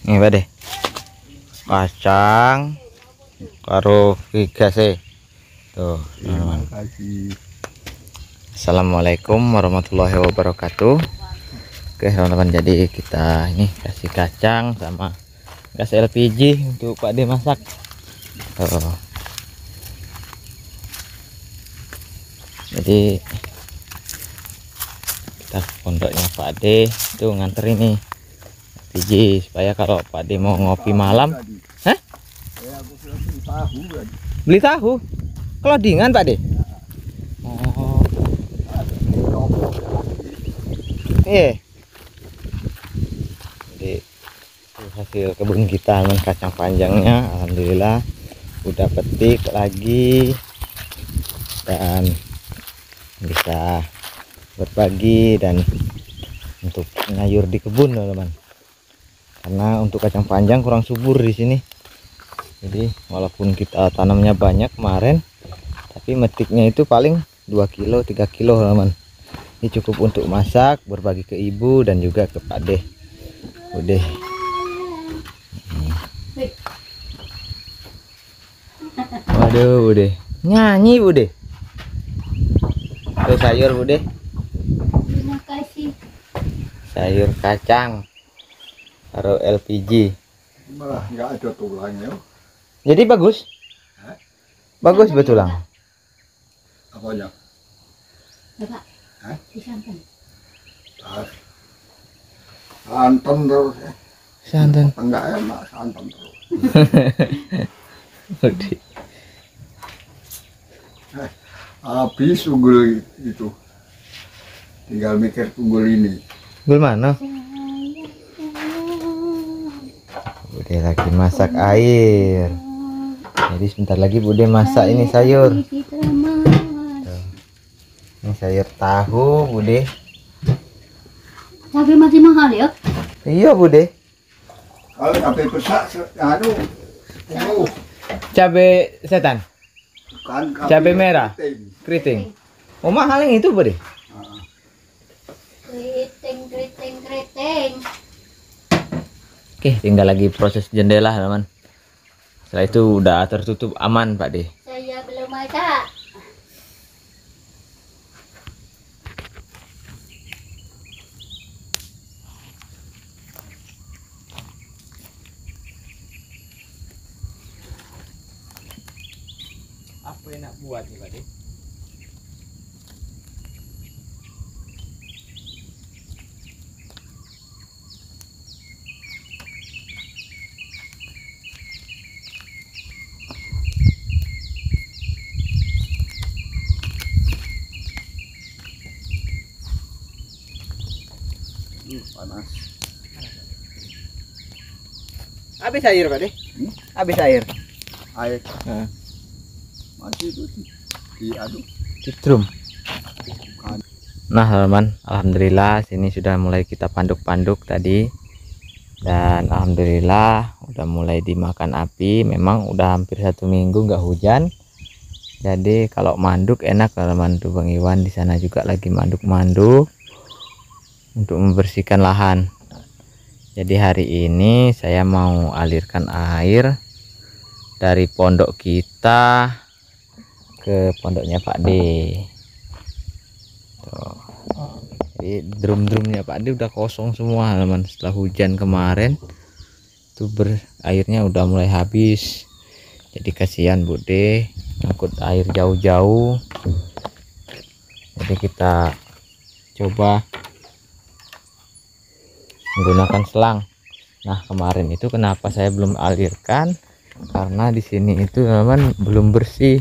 Nih Pak De, kacang karo vigase tuh teman-teman. Assalamualaikum warahmatullahi wabarakatuh. Oke teman-teman, jadi kita ini kasih kacang sama gas LPG untuk Pak De masak. Jadi kita pondoknya Pak De itu nganter ini LPG supaya kalau Pak De mau ngopi malam. Hah? Beli tahu? Kelodingan Pak De? Oh. Jadi hasil kebun kita kacang panjangnya alhamdulillah udah petik lagi dan bisa berbagi dan untuk nyayur di kebun teman-teman, karena untuk kacang panjang kurang subur di sini. Jadi walaupun kita tanamnya banyak kemarin, tapi metiknya itu paling 2 kilo 3 kilo teman-teman. Ini cukup untuk masak, berbagi ke ibu dan juga ke Pak De. Udah waduh Bude nyanyi Bude. Tuh sayur Bude, Terima kasih. sayur kacang taruh LPG Malah nggak ada tulangnya. jadi bagus. Hah? Bagus betulang. Apanya? Bapak, Hah? disantan. Santan terus. Santan. Enggak enak santan terus. Bude. Habis unggul itu. Tinggal mikir unggul ini. Gimana? Bude lagi masak air. Jadi sebentar lagi Bude masak ini sayur. Ini sayur tahu Bude. Cabai masih mahal ya? Iya Bude. Kalau sampai besar, aduh, Cabai setan, bukan cabai merah, keriting. keriting. Oh mahal yang itu Bude. Keriting. Oke, tinggal lagi proses jendela teman. Setelah itu udah tertutup aman Pak De. Saya belum masak. Apa yang nak buat nih Pak De? Panas. Habis air Pak De? Habis air. Air Heeh. masih itu diaduk. Di drum. Nah teman, alhamdulillah sini sudah mulai kita panduk-panduk tadi, dan alhamdulillah udah mulai dimakan api. Memang udah hampir 1 minggu nggak hujan, jadi kalau manduk enak teman. Tuh Bang Iwan di sana juga lagi manduk-manduk untuk membersihkan lahan. Jadi hari ini saya mau alirkan air dari pondok kita ke pondoknya Pak De. Tuh. Jadi drum-drumnya Pak De udah kosong semua teman. Setelah hujan kemarin tuh airnya udah mulai habis. Jadi kasihan Bude ngangkut air jauh-jauh. Jadi kita coba menggunakan selang. Nah kemarin itu kenapa saya belum alirkan, karena di sini itu teman belum bersih,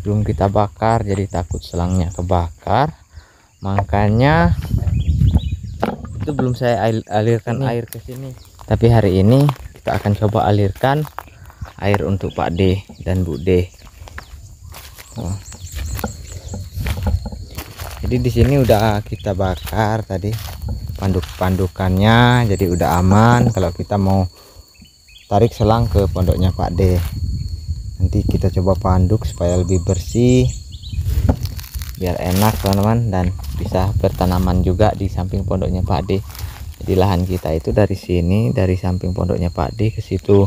belum kita bakar, jadi takut selangnya kebakar, makanya itu belum saya alirkan air ke sini. Tapi hari ini kita akan coba alirkan air untuk Pak De dan Bu De. Jadi di sini udah kita bakar tadi panduk-pandukannya, jadi udah aman kalau kita mau tarik selang ke pondoknya Pak De. Nanti kita coba panduk supaya lebih bersih, biar enak teman-teman, dan bisa bertanaman juga di samping pondoknya Pak De. Jadi lahan kita itu dari sini, dari samping pondoknya Pak D ke situ.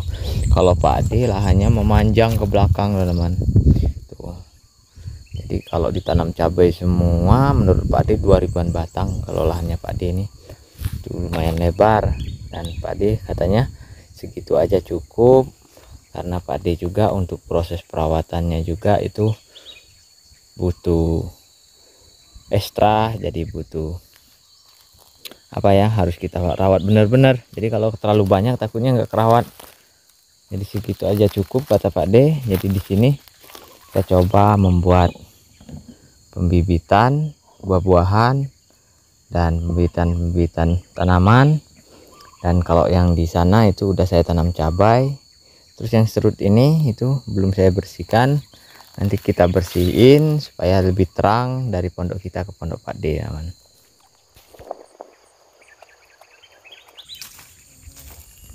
Kalau Pak D lahannya memanjang ke belakang, teman-teman. Tuh. Jadi kalau ditanam cabai semua, menurut Pak D 2000-an batang. Kalau lahannya Pak D ini itu lumayan lebar, dan Pak D katanya segitu aja cukup, karena Pak D juga untuk proses perawatannya juga itu butuh ekstra, jadi butuh apa ya, harus kita rawat benar-benar. Jadi kalau terlalu banyak takutnya nggak kerawat. Jadi segitu aja cukup kata Pak D. Jadi di sini kita coba membuat pembibitan buah-buahan dan pembibitan tanaman. Dan kalau yang di sana itu udah saya tanam cabai. Terus yang serut ini itu belum saya bersihkan. Nanti kita bersihin supaya lebih terang dari pondok kita ke pondok Pak D, teman.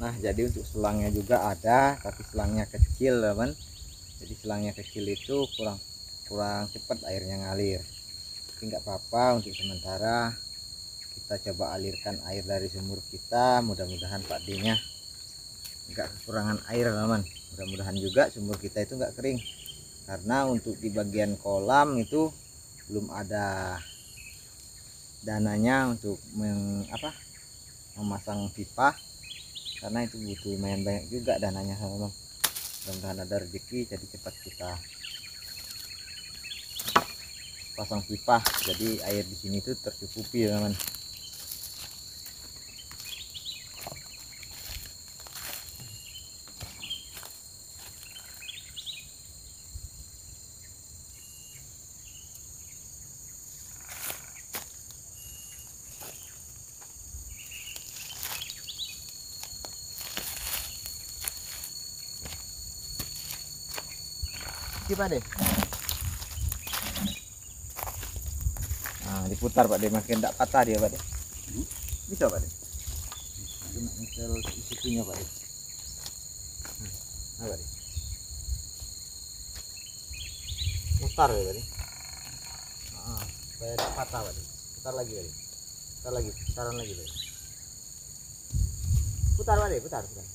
Nah, jadi untuk selangnya juga ada, tapi selangnya kecil, teman. Jadi selangnya kecil itu kurang cepat airnya ngalir. Tapi nggak apa-apa, untuk sementara kita coba alirkan air dari sumur kita. Mudah-mudahan Pak D-nya nggak kekurangan air, teman. Mudah-mudahan juga sumur kita itu nggak kering. Karena untuk di bagian kolam itu belum ada dananya untuk memasang pipa, karena itu butuh lumayan banyak juga dananya, teman-teman. Mudah-mudahan ada rezeki jadi cepat kita pasang pipa, jadi air di sini tuh tercukupi, teman-teman. Pak D. Nah, diputar Pak D, makin tidak patah dia Pak D. Bisa Pak D. Cuma misal isunya Pak D. Nah, Pak D. Putar ya Pak D. Nah, supaya tidak patah Pak D. Putar lagi Pak D. Putar lagi, putaran lagi Pak D. Putar Pak D, putar. Bisa.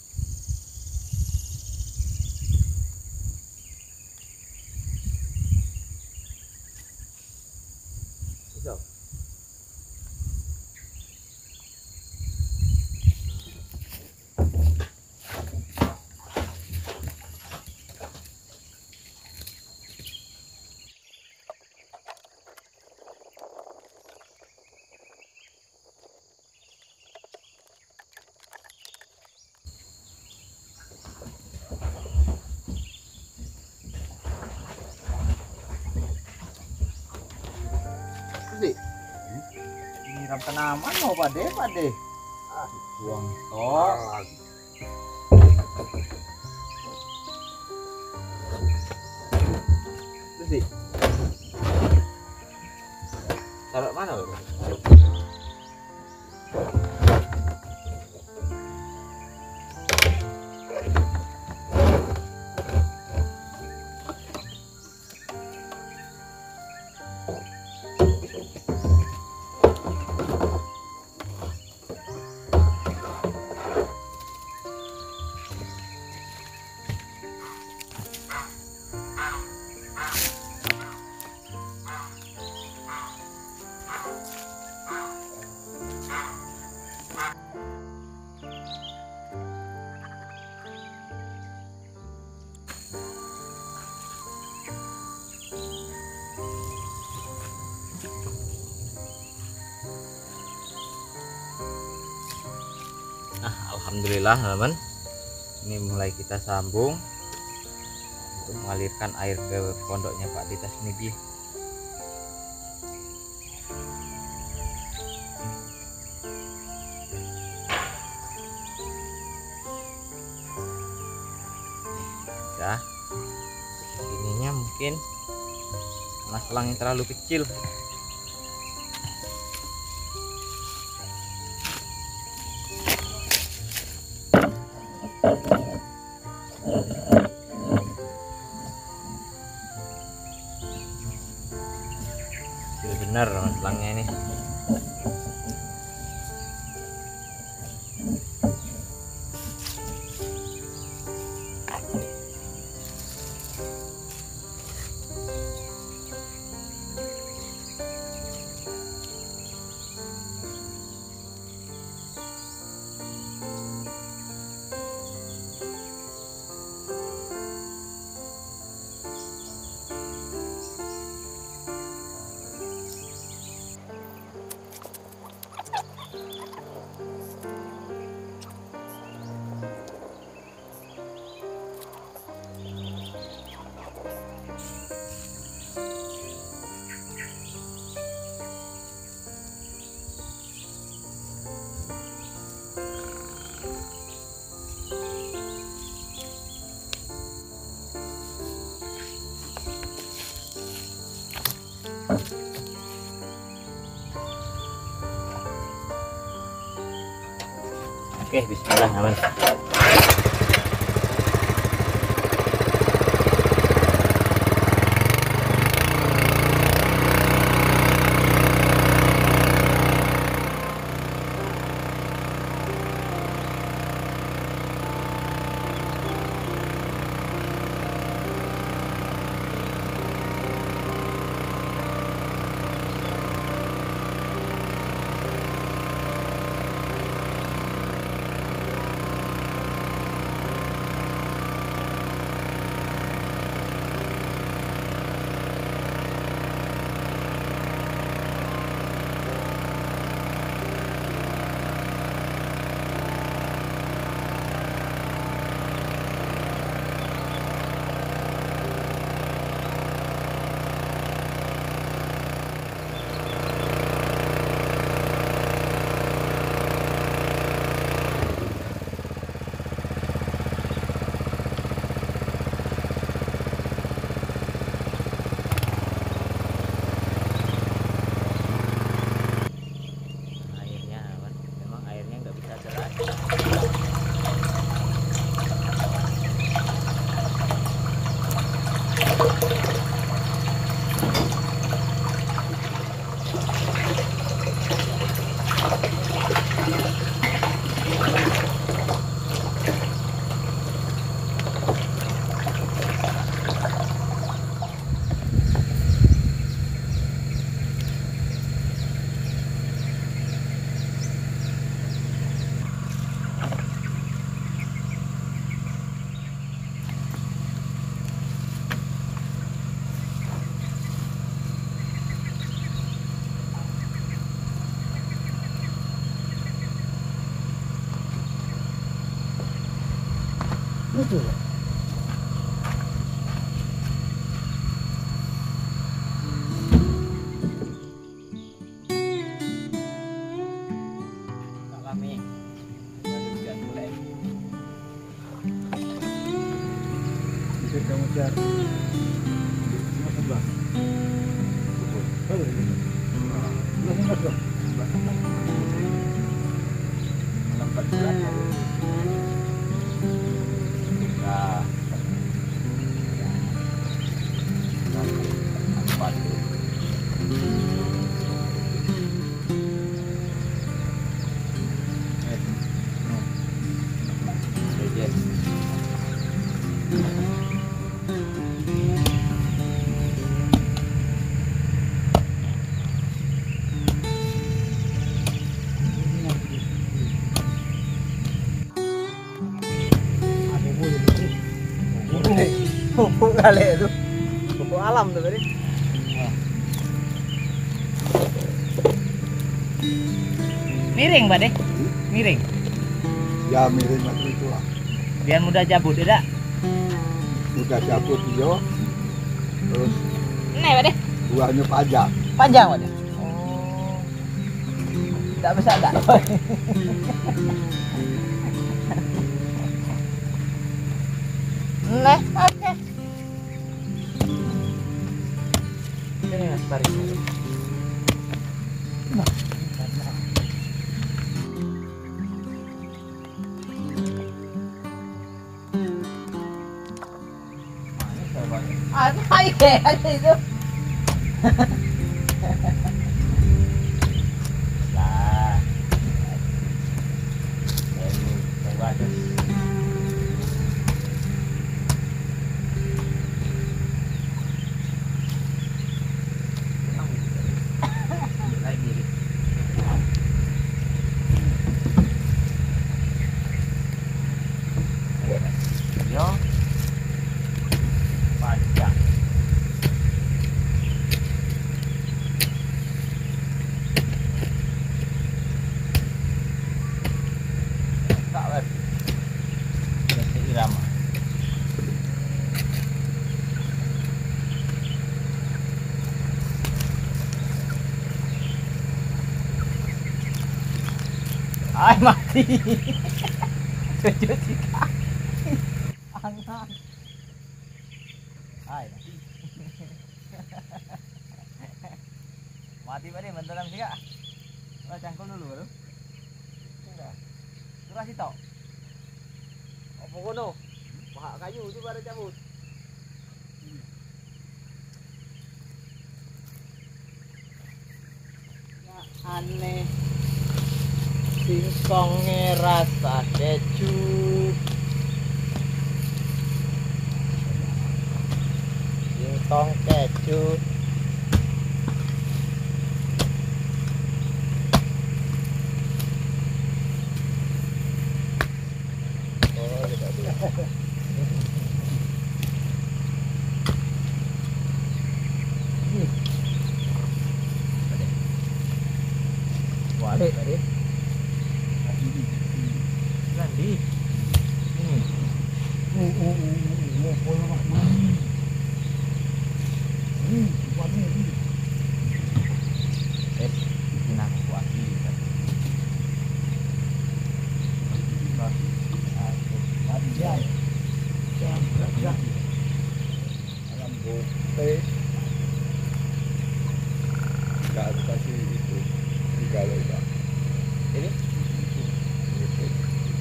Nyiram tanaman mau Pak D, Pak D. Buang tok. Terus sih. Taruh mana, Bro? Nah, alhamdulillah teman-teman, ini mulai kita sambung untuk mengalirkan air ke pondoknya Pak Dita Tasmidi. Ya, ininya mungkin karena selangnya terlalu kecil. Benar selangnya ini. Oke, bismillah aman. Airnya aman. Memang airnya nggak bisa deras. Betul. Alami. Baru hujan mulai. Bisa kamu cari. Cuma sebelah. Betul. Betul. Lambat bulan. Nah, empat. Pupuk kali itu, pupuk alam tuh tadi. Miring, Pak deh, miring. Ya miring macam itulah. Biar mudah cabut, tidak? Udah cabut yo. Terus Nih, Pak deh, buahnya pajak. panjang, Pak deh. Oh, tidak bisa tak? Nah, oke. Ini mas tarik. Apa ya itu? Lah. Ini bagus. Lagi. Yo. Panjang. Tak lagi. Jadi irama. Ay, mati. Sujud jika. Angan. Ay, mati. Mati Pak, bentar sih Kak. Coba cangkul dulu baru. Sudah. Curah Masih tok. Apa kono? Wah, kayu itu baru cabut. Ya aneh. Singkonge rasa keju. Singkong keju. Balik tadi. Nanti. Nggak kasih itu 3 lubang. Ini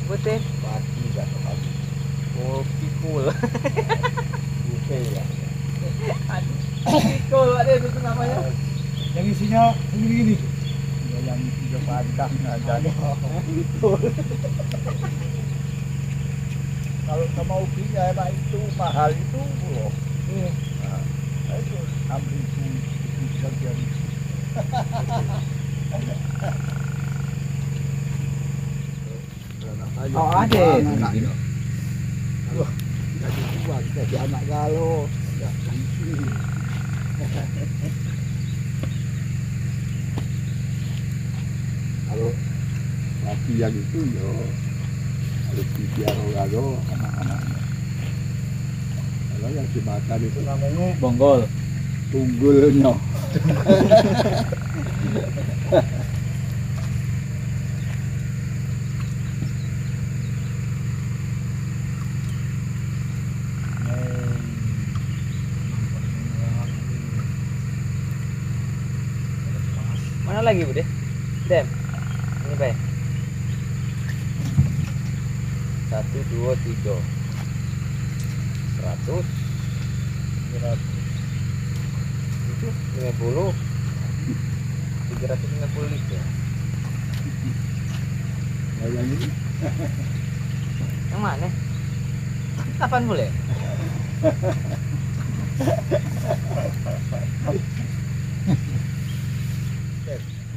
putih. Pagi nggak pagi. Oh, pikul. Buke ya. Pikul ada itu namanya. Yang isinya begini. Ya, yang 3 padang ada. Kalau sama ubinya emang itu mahal itu loh. Nah, itu 6.000 itu sebagian. Oh, ada. Anaknya. Wah, kita dijual, kita di anak galau. Nggak isi. Kalau laki yang itu yo harus dipiara galau anak-anaknya. Kalau yang dimakan itu namanya Bonggol. tunggulnya. Mana lagi, Bude? Dem. Ini, Bay. 1 2 3. 100. 50. 350 liter. Nah, yang ini Yang mana? Kapan boleh?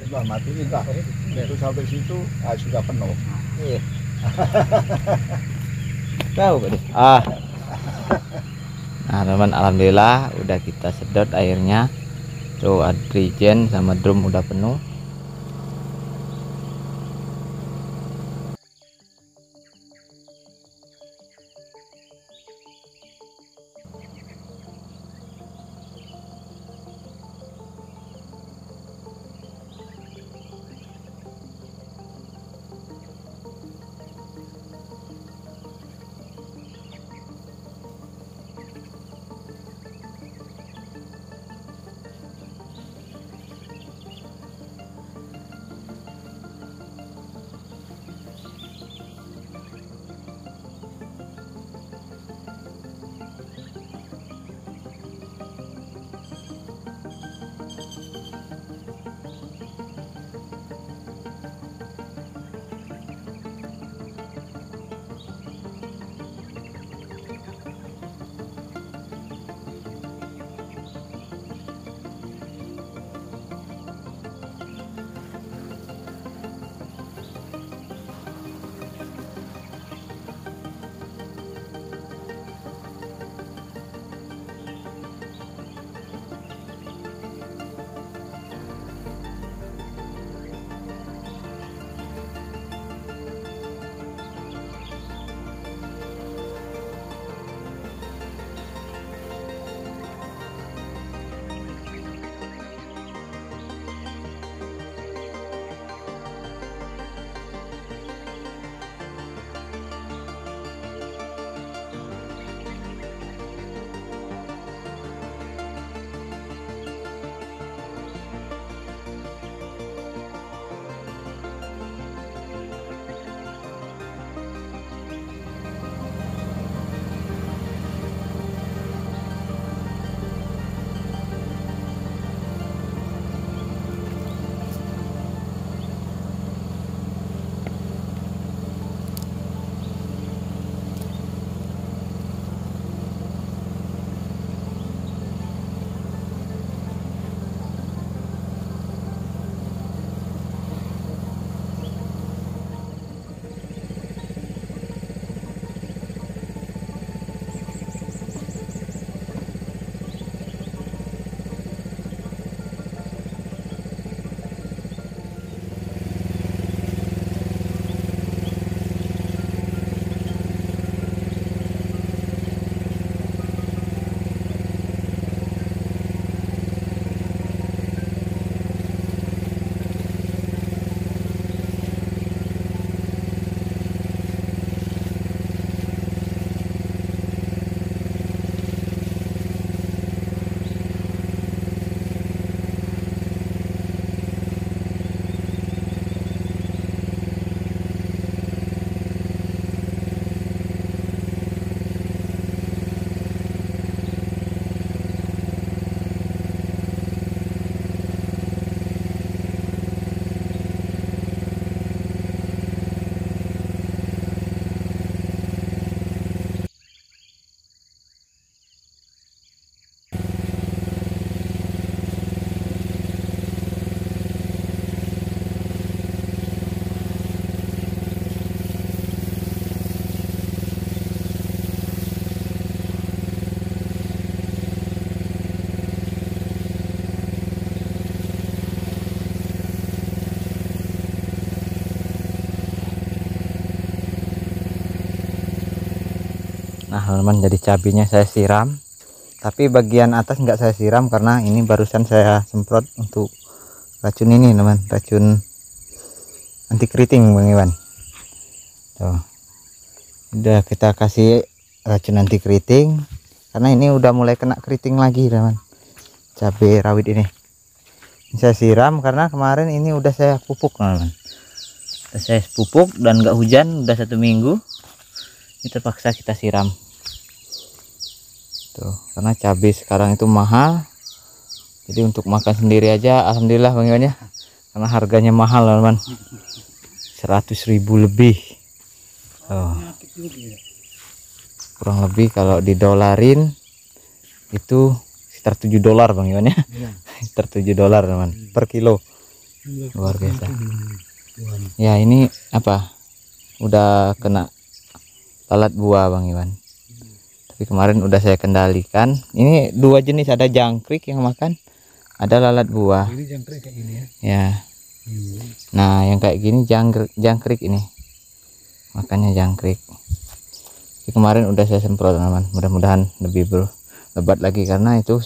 sudah matiin lah. Itu sampai situ sudah penuh. Iya. Tahu, Bude? Ah. Nah, teman, alhamdulillah udah kita sedot airnya. Tuh, adrigen sama drum udah penuh. Nah teman-teman, jadi cabenya saya siram, tapi bagian atas nggak saya siram karena ini barusan saya semprot untuk racun ini teman, racun anti keriting Bang Iwan. Tuh, udah kita kasih racun anti keriting karena ini udah mulai kena keriting lagi teman, cabai rawit ini. Saya siram karena kemarin ini udah saya pupuk teman, saya pupuk dan nggak hujan udah 1 minggu. Ini terpaksa kita siram tuh, karena cabai sekarang itu mahal. Jadi untuk makan sendiri aja alhamdulillah Bang Iwan ya, karena harganya mahal teman-teman, 100.000 lebih. Kurang lebih kalau didolarin itu sekitar $7 Bang Iwan ya. Sekitar $7 teman per kilo, luar biasa ya. Ini apa, udah kena lalat buah Bang Iwan, tapi kemarin udah saya kendalikan. Ini 2 jenis, ada jangkrik yang makan, ada lalat buah. Ini jangkrik kayak gini ya. Ya. Nah, yang kayak gini jangkrik ini. Makannya jangkrik. Jadi kemarin udah saya semprot teman-teman. Mudah-mudahan lebih berlebat lagi karena itu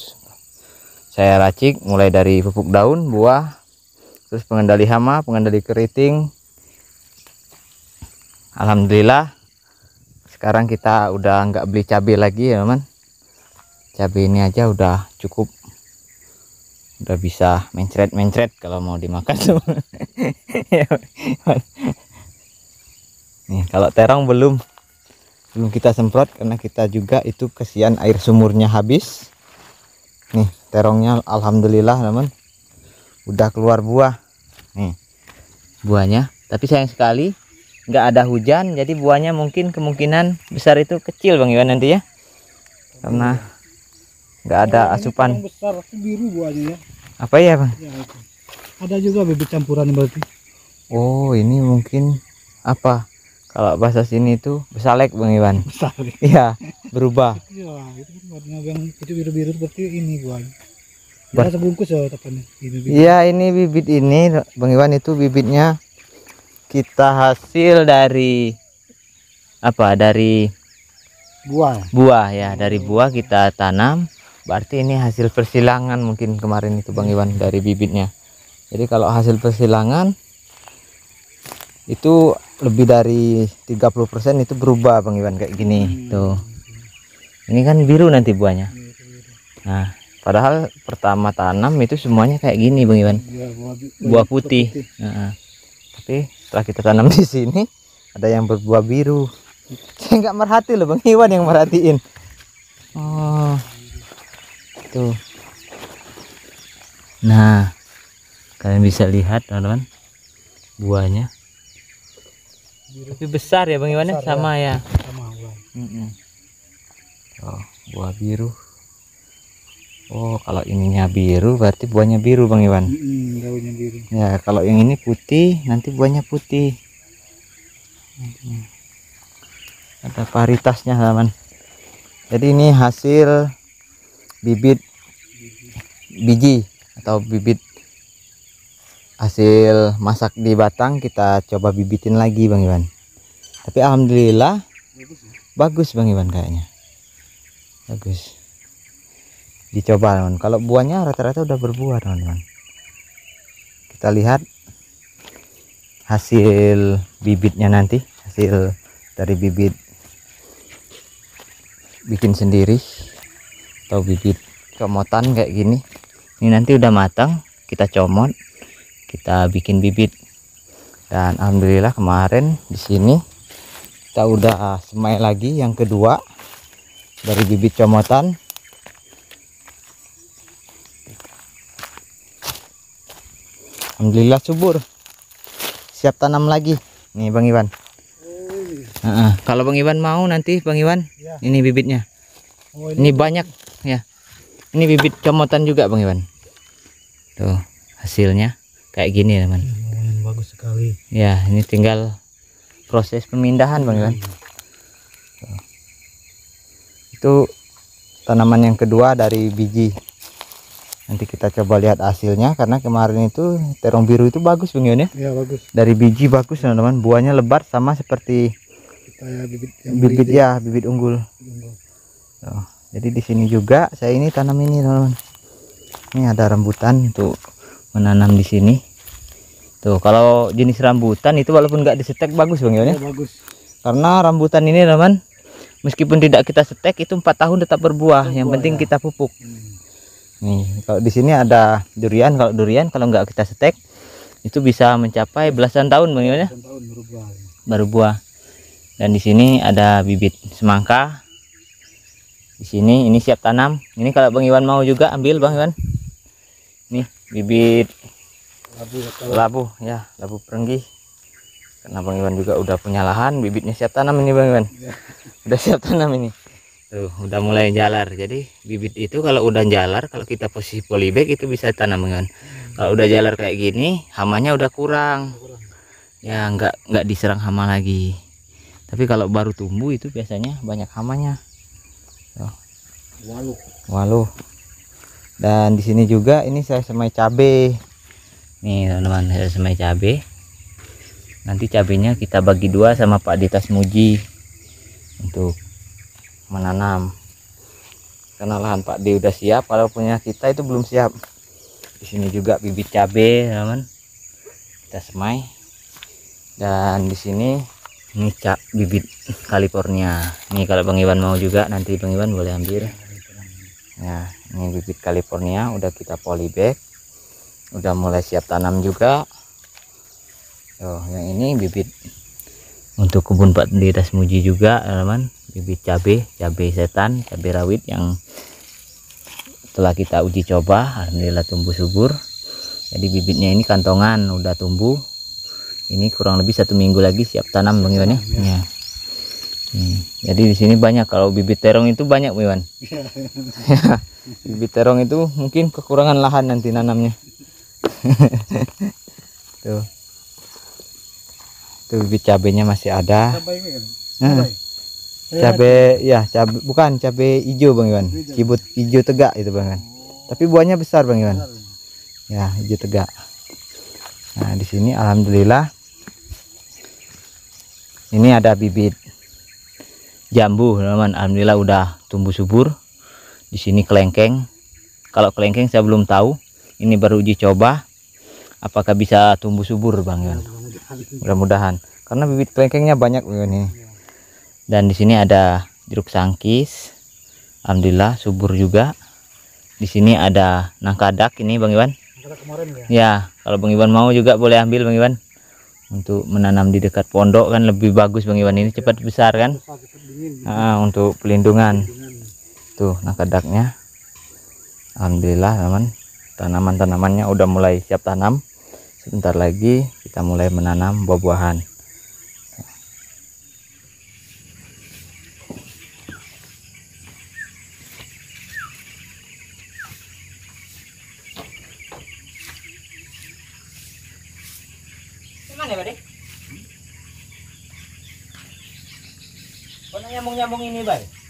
saya racik mulai dari pupuk daun, buah, terus pengendali hama, pengendali keriting. Alhamdulillah sekarang kita udah nggak beli cabai lagi ya teman. Cabai ini aja udah cukup, udah bisa mencret kalau mau dimakan tuh. Nih kalau terong belum kita semprot karena kita juga itu kesian air sumurnya habis. Nih terongnya alhamdulillah teman udah keluar buah. Nih buahnya, tapi sayang sekali nggak ada hujan, jadi buahnya mungkin kemungkinan besar itu kecil Bang Iwan nanti ya, karena nggak ada asupan. Besar biru buahnya ya. Apa ya Bang? Ya, itu. Ada juga bibit campuran berarti. Oh ini mungkin apa, kalau bahasa sini itu besalek Bang Iwan. Besalek. Iya berubah. Ya itu kan warna yang itu biru-biru seperti ini buahnya. Ya, sebungkus ya tapannya. Iya ini bibit ini Bang Iwan, itu bibitnya kita hasil dari apa, dari buah ya, dari buah kita tanam. Berarti ini hasil persilangan mungkin kemarin itu Bang Iwan dari bibitnya. Jadi kalau hasil persilangan itu lebih dari 30% itu berubah Bang Iwan kayak gini tuh. Ini kan biru nanti buahnya. Nah padahal pertama tanam itu semuanya kayak gini Bang Iwan, buah putih. Nah, tapi setelah kita tanam di sini ada yang berbuah biru. Saya nggak merhati loh Bang Iwan yang merhatiin. Oh tuh. Nah kalian bisa lihat teman-teman buahnya, tapi besar ya Bang Iwan ya, sama ya. Sama buah. Oh, buah biru. Oh kalau ininya biru berarti buahnya biru Bang Iwan. Daunnya biru. Ya kalau yang ini putih nanti buahnya putih. Ada paritasnya teman. Jadi ini hasil bibit biji atau bibit hasil masak di batang, kita coba bibitin lagi Bang Iwan. Tapi alhamdulillah bagus Bang Iwan, kayaknya bagus. Dicoba teman, kalau buahnya rata-rata udah berbuah teman-teman. Kita lihat hasil bibitnya nanti, hasil dari bibit bikin sendiri atau bibit comotan kayak gini. Ini nanti udah matang, kita comot, kita bikin bibit. Dan alhamdulillah kemarin di sini kita udah semai lagi yang kedua dari bibit comotan. Alhamdulillah subur, siap tanam lagi nih Bang Iwan. Kalau Bang Iwan mau nanti Bang Iwan ya. Ini bibitnya. Ini banyak ya, ini bibit comotan juga Bang Iwan. Tuh hasilnya kayak gini teman. Bagus sekali ya. Ini tinggal proses pemindahan Bang Iwan. Itu tanaman yang kedua dari biji. Nanti kita coba lihat hasilnya, karena kemarin itu terong biru itu bagus Bang Iwan ya. Iya bagus. Dari biji bagus teman-teman, buahnya lebat sama seperti Kayak bibit yang bibit ya, bibit unggul. Tuh, jadi di sini juga saya ini tanam ini teman-teman. Ini ada rambutan untuk menanam di sini. Tuh, kalau jenis rambutan itu walaupun nggak disetek bagus Bang Iwan ya. bagus. Karena rambutan ini teman, meskipun tidak kita setek itu 4 tahun tetap berbuah. Yang penting kita pupuk. Nih, kalau di sini ada durian. Kalau durian kalau nggak kita setek itu bisa mencapai belasan tahun Bang Iwan ya. Tahun Baru buah. Dan di sini ada bibit semangka. Di sini ini siap tanam. Ini kalau Bang Iwan mau juga ambil Bang Iwan. Nih bibit labu ya, labu perenggi. Karena Bang Iwan juga udah punya lahan, bibitnya siap tanam ini Bang Iwan. Udah siap tanam ini. Tuh, udah mulai jalar. Jadi bibit itu kalau udah jalar, kalau kita posisi polybag itu bisa tanam Bang Iwan. Kalau udah jalar kayak gini, hamanya udah kurang. Ya nggak diserang hama lagi. Tapi kalau baru tumbuh itu biasanya banyak hamanya. Tuh. Waluh. Dan di sini juga ini saya semai cabe. Nih teman-teman, saya semai cabe. Nanti cabenya kita bagi 2 sama Pak Ditas Muji untuk menanam. Karena lahan Pak D udah siap, kalau punya kita itu belum siap. Di sini juga bibit cabe, teman-teman. Kita semai. Dan di sini ini bibit California. Nih kalau Bang Iwan mau juga nanti Bang Iwan boleh ambil. Ya, ini bibit California udah kita polybag, udah mulai siap tanam juga. Tuh, yang ini bibit untuk kebun Pak Ditas Muji juga teman-teman. Bibit cabe setan, cabe rawit yang setelah kita uji coba alhamdulillah tumbuh subur. Jadi bibitnya ini kantongan udah tumbuh. Ini kurang lebih 1 minggu lagi siap tanam Bang Iwan ya. Ya. Jadi di sini banyak, kalau bibit terong itu banyak Bang Iwan. Bibit terong itu mungkin kekurangan lahan nanti nanamnya. Tuh. Tuh bibit cabenya masih ada. Cabe ya, cabe bukan cabe hijau Bang Iwan. Cibut hijau tegak itu Bang Iwan. Tapi buahnya besar Bang Iwan. Ya, hijau tegak. Nah, di sini alhamdulillah ini ada bibit jambu teman-teman. Alhamdulillah udah tumbuh subur. Di sini kelengkeng. Kalau kelengkeng saya belum tahu. Ini baru uji coba apakah bisa tumbuh subur Bang Iwan. Mudah-mudahan. Karena bibit kelengkengnya banyak Bang Iwan ini. Dan di sini ada jeruk sangkis. Alhamdulillah subur juga. Di sini ada nangka dak ini Bang Iwan. Ya, kalau Bang Iwan mau juga boleh ambil Bang Iwan. Untuk menanam di dekat pondok kan lebih bagus Bang Iwan, ini cepat besar kan. Untuk pelindungan. Tuh nangka daknya. Alhamdulillah teman, tanaman-tanamannya udah mulai siap tanam. Sebentar lagi kita mulai menanam buah-buahan. Mana Pak? Kok nyambung-nyambung ini Pak?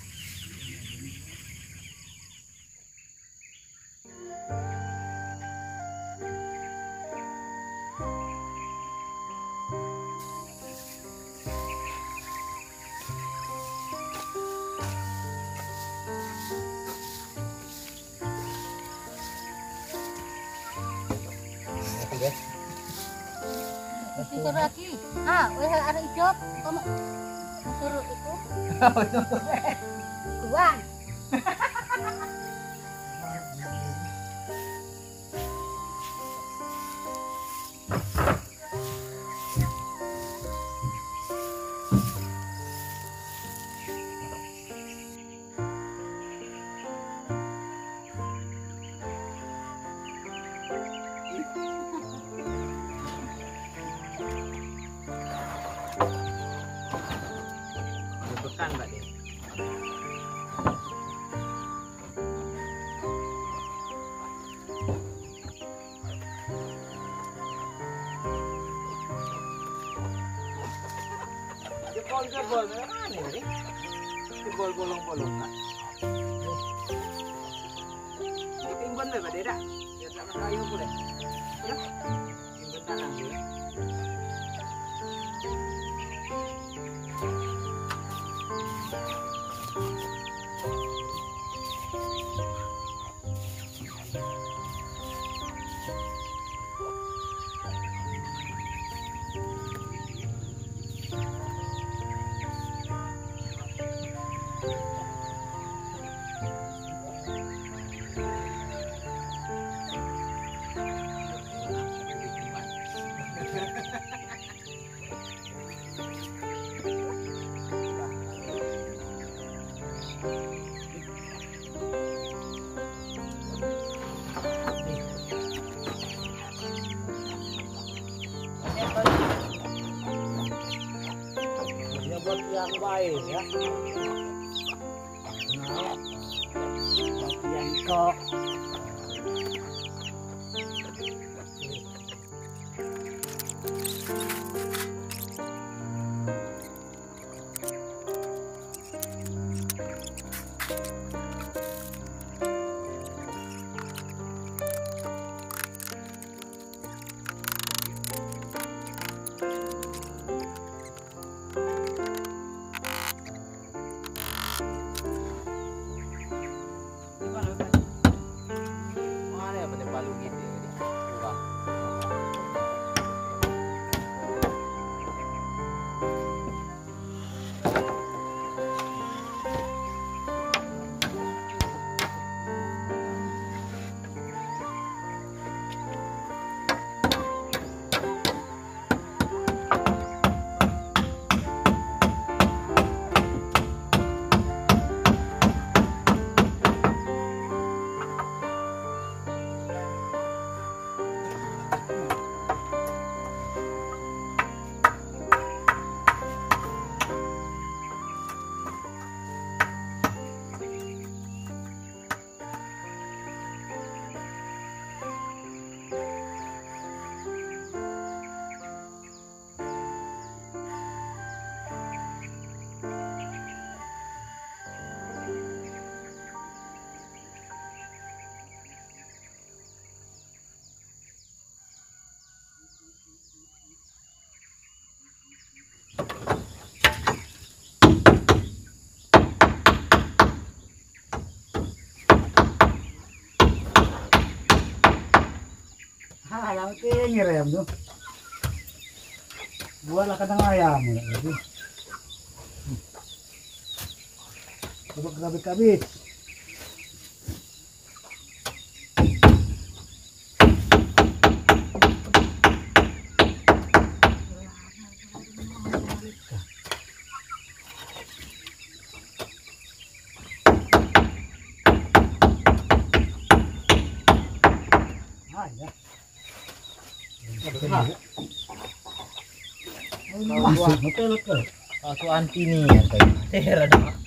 Suruh lagi. Weh ada hijau. Kamu suruh itu. Kuan. Bekan Mbak Dek. Jebol mana nih? Jebol bolong-bolong kan? Timbun deh Mbak Dek. Biar tak kayu boleh. Ya. Timbun tanah ya. buat yang baik ya. Nah, bagian kok. Mana ya pada palu gitu ini? Wah. Alam ko ngirim tuh. Buat lah kadang ayam lagi. Coba kabit-kabit. Ah ya. Betul betul. Aku anti nih ya kayak. Ada.